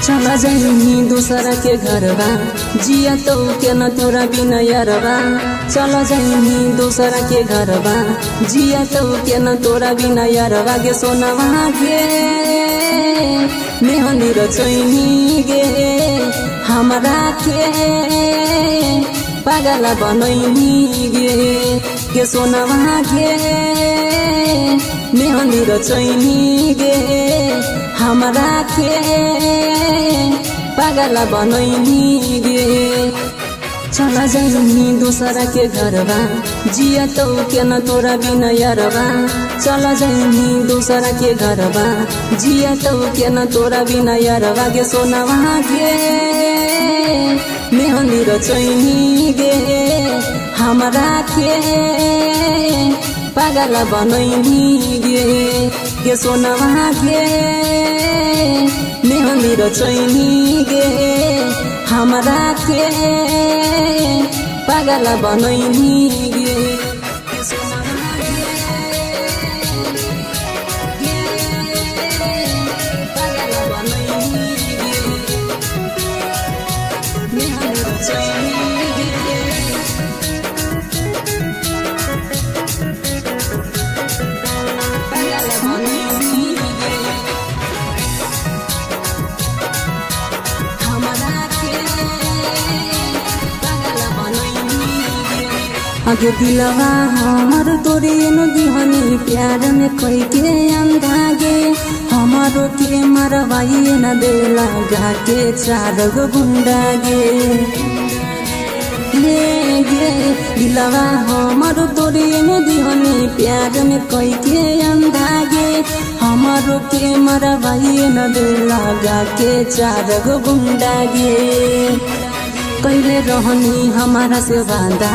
चला जाइनी दूसरा के घरबा जिया तो के न तोरा बिना यारबा। चला जाइनी दूसरा के घरबा जिया तो के न तोरा बिना यारबा। गे सोनावा गे मेहंदी रचैनी गे हमरा के पागल बनैनी गे सोनावा गे मेहंदी रचैनी गे हमरा के पागल बनैनी गे। चला जाइनी दूसरा के घरबा जिया तो के न तोरा बिना यारबा। चला जाइनी दूसरा के घरबा जिया तो के न तोरा बिना यारबा। गे सोनावा गे मेहंदी रचैनी गे हमरा के पागल बनैनी गे सोनावा गे मेहंदी रचैनी गे हमरा के पागल बनैनी गे। आगे दिलवा हमार तोरे न दिहनी प्यार में कोई के अंधागे हमारो के मरवाई न देला गा के चार गो गुंडा गे दिलवा हमार तोरे न दिहनी प्यार में कोई के अंधागे हमारो के मरवाई न देला गा के चार गो गुंडा गे। कैले रहनी हमारा से वादा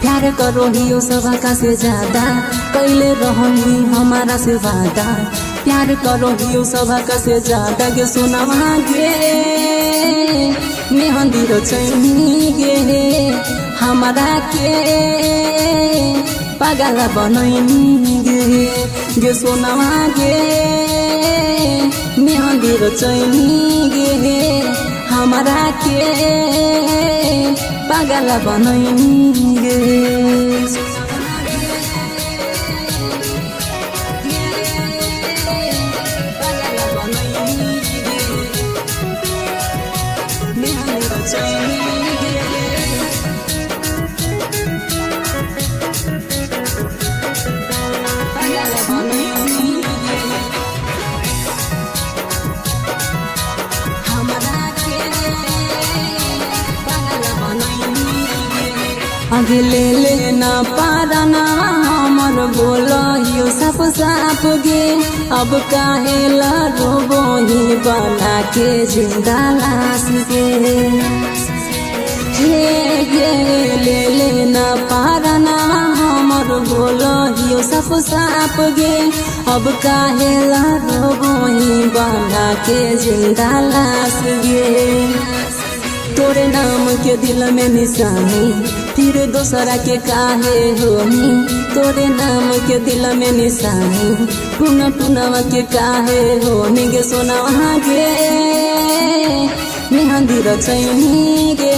प्यार करो ही सब का से ज्यादा। कैले रहनी हमारा से वादा प्यार करो ही सब का से ज्यादा। गे सोनावा गे मेहंदी रचैनी गे हमरा के पागल बनैनी गे सोनावा गे मेहंदी रचैनी गे हमरा के पागल बनैनी गे। आगे ले लेना पारना हमर बोलो यो साफ साफ गे अब काहे ला रोबो ही बना के जिंदा लाश गे। हे गे ले लेना पारना हमर बोलो यो साफ साफ गे अब काहे ला रोबो ही बना के जिंदा लाश गे। तोरे नाम के दिल में निशानी फिर दूसरा के काहे होनी। तोरे नाम के दिल में निशानी पुनः पुनवा के काहे होनी। गे सोनावा गे मेहंदी रचैनी गे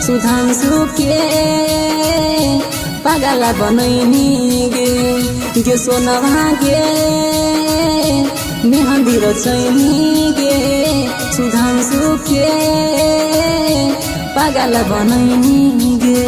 सुधांशु के पागल बनैनी गे सोनावा गे मेहंदी रचैनी गे सुधांशु के पागल बनैनी गे।